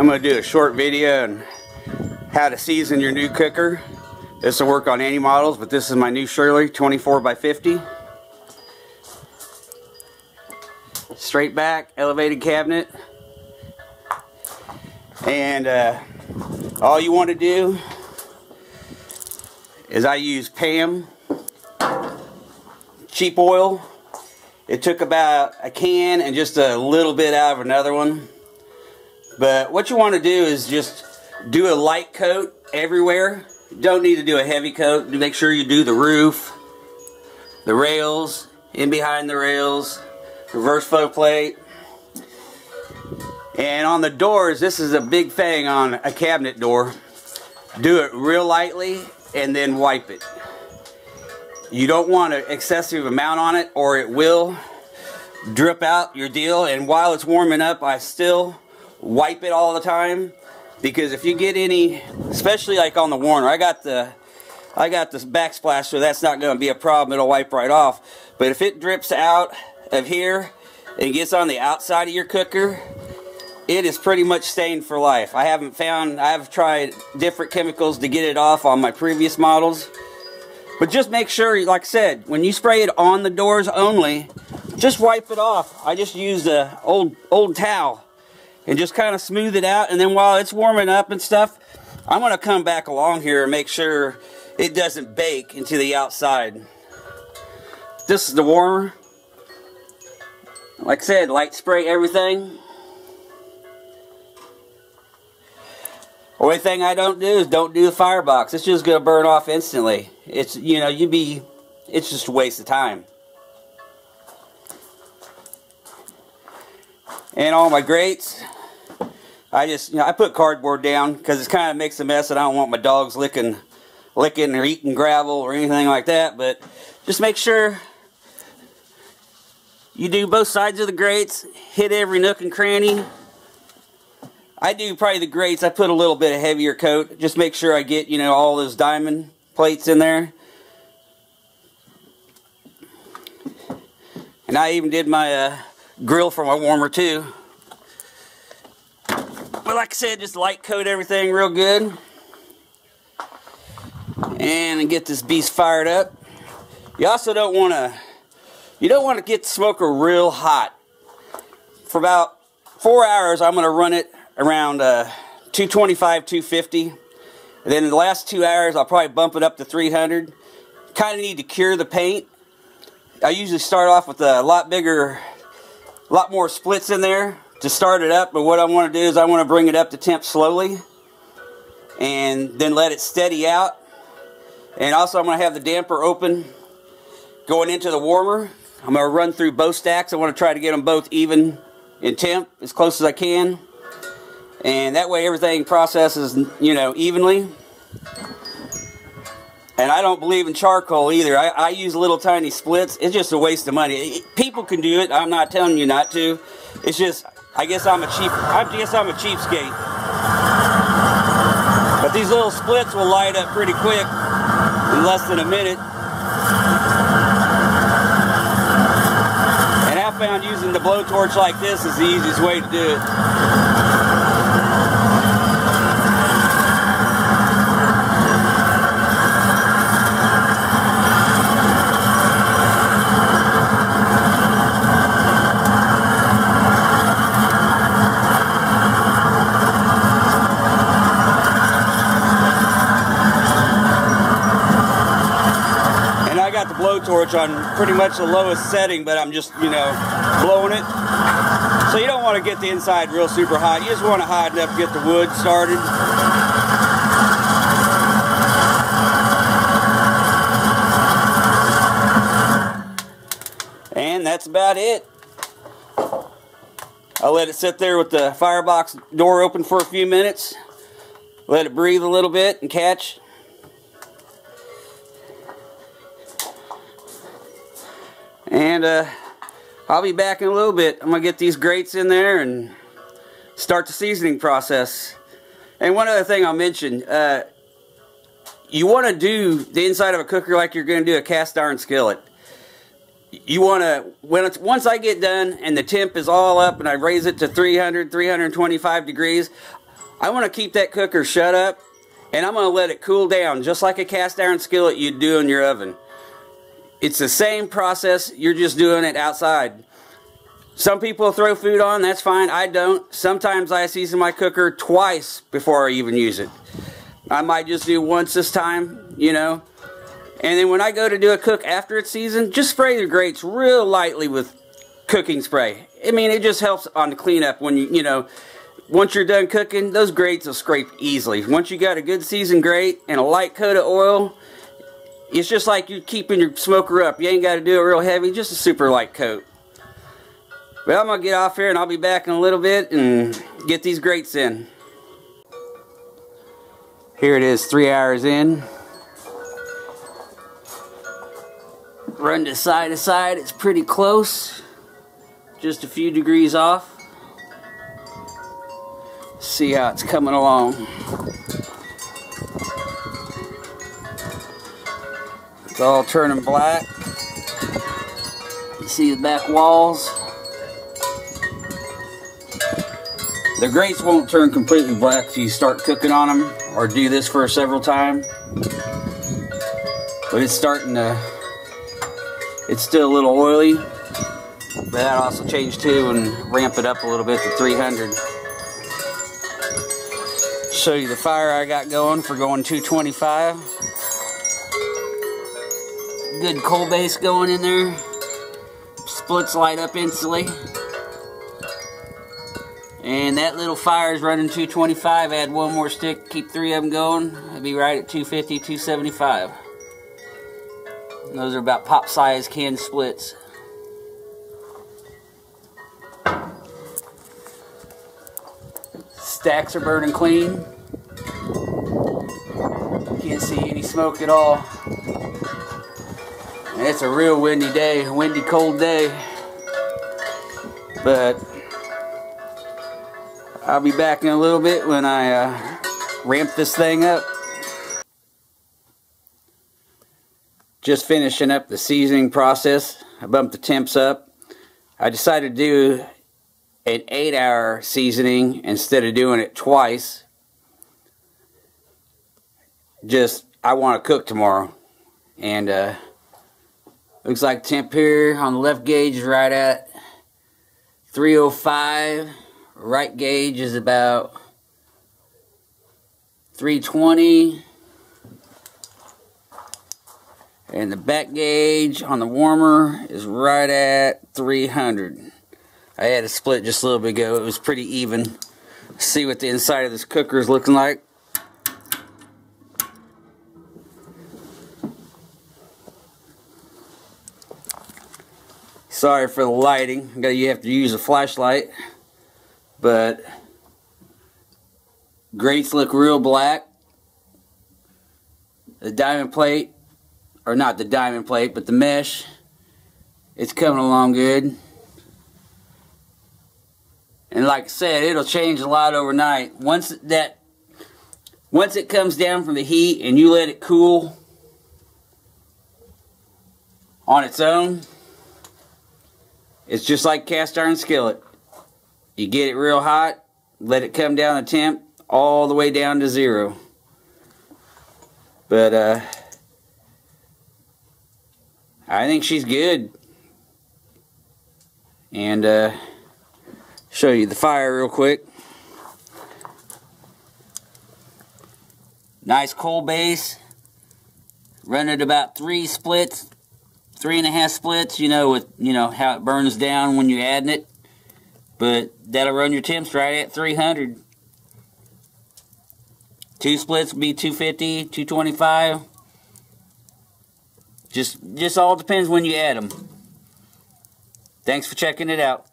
I'm going to do a short video on how to season your new cooker. This will work on any models, but this is my new Shirley 24x50. Straight back, elevated cabinet. And all you want to do is I use Pam cheap oil. It took about a can and just a little bit out of another one. But what you want to do is just do a light coat everywhere. You don't need to do a heavy coat. Make sure you do the roof, the rails, in behind the rails, reverse flow plate. And on the doors, this is a big thing on a cabinet door. Do it real lightly and then wipe it. You don't want an excessive amount on it or it will drip out your deal. And while it's warming up, I still wipe it all the time, because if you get any, especially like on the Warner, I got this backsplash, so that's not going to be a problem. It'll wipe right off. But if it drips out of here and gets on the outside of your cooker, it is pretty much stained for life. I've tried different chemicals to get it off on my previous models. But just make sure, like I said, when you spray it on the doors only, just wipe it off. I just used an old towel and just kind of smooth it out. And then while it's warming up and stuff, I'm going to come back along here and make sure it doesn't bake into the outside. This is the warmer. Like I said, light spray everything. Only thing I don't do is don't do the firebox. It's just going to burn off instantly. It's, you know, it's just a waste of time. And all my grates, I put cardboard down because it kind of makes a mess and I don't want my dogs licking or eating gravel or anything like that. But just make sure you do both sides of the grates, hit every nook and cranny. I do probably the grates, I put a little bit of heavier coat. Just make sure I get, all those diamond plates in there. And I even did my grill for my warmer too. But like I said, just light coat everything real good. And get this beast fired up. You also don't want to get the smoker real hot. For about 4 hours, I'm going to run it around 225, 250. And then in the last 2 hours, I'll probably bump it up to 300. Kind of need to cure the paint. I usually start off with a lot more splits in there to start it up. But what I want to do is I want to bring it up to temp slowly and then let it steady out. And also I'm going to have the damper open going into the warmer. I'm going to run through both stacks. I want to try to get them both even in temp as close as I can. And that way everything processes, evenly. And I don't believe in charcoal either. I use little tiny splits. It's just a waste of money. People can do it. I'm not telling you not to. It's just, I guess I'm a cheapskate. But these little splits will light up pretty quick in less than a minute. And I found using the blowtorch like this is the easiest way to do it. The blowtorch on pretty much the lowest setting, but I'm just blowing it. So you don't want to get the inside real super hot. You just want it hot enough to get the wood started. And that's about it. I'll let it sit there with the firebox door open for a few minutes. Let it breathe a little bit and catch. And I'll be back in a little bit. I'm going to get these grates in there and start the seasoning process. And one other thing I'll mention, you want to do the inside of a cooker like you're going to do a cast iron skillet. You want to, once I get done and the temp is all up and I raise it to 300, 325 degrees, I want to keep that cooker shut up, and I'm going to let it cool down just like a cast iron skillet you'd do in your oven. It's the same process, you're just doing it outside. Some people throw food on, that's fine, I don't. Sometimes I season my cooker twice before I even use it. I might just do once this time, you know. And then when I go to do a cook after it's seasoned, just spray the grates real lightly with cooking spray. I mean, it just helps on the cleanup when you know, once you're done cooking, those grates will scrape easily. Once you got a good seasoned grate and a light coat of oil, it's just like you're keeping your smoker up. You ain't got to do it real heavy, just a super light coat. But I'm going to get off here and I'll be back in a little bit and get these grates in. Here it is, 3 hours in. Run to side, it's pretty close. Just a few degrees off. See how it's coming along. It's all turning black. You see the back walls. The grates won't turn completely black if you start cooking on them or do this for several times. But it's starting to, it's still a little oily. But that also changed too and ramp it up a little bit to 300. Show you the fire I got going for going 225. Good coal base going in there. Splits light up instantly. And that little fire is running 225. Add one more stick, keep 3 of them going. I'll be right at 250, 275. And those are about pop size can splits. Stacks are burning clean. Can't see any smoke at all. And it's a real windy day, a windy, cold day. But I'll be back in a little bit when I ramp this thing up. Just finishing up the seasoning process. I bumped the temps up. I decided to do an 8-hour seasoning instead of doing it twice. Just, I want to cook tomorrow. And looks like temp here on the left gauge is right at 305. Right gauge is about 320. And the back gauge on the warmer is right at 300. I had a split just a little bit ago. It was pretty even. See what the inside of this cooker is looking like. Sorry for the lighting. You have to use a flashlight. But grates look real black. The diamond plate, or not the diamond plate, but the mesh, it's coming along good. And like I said, it'll change a lot overnight. Once it comes down from the heat and you let it cool on its own, it's just like cast iron skillet. You get it real hot, let it come down the temp all the way down to 0. But I think she's good. And show you the fire real quick. Nice coal base. Run at about 3 splits, 3.5 splits. You know, with how it burns down when you're adding it. But that'll run your temps right at 300. 2 splits will be 250, 225. Just all depends when you add them. Thanks for checking it out.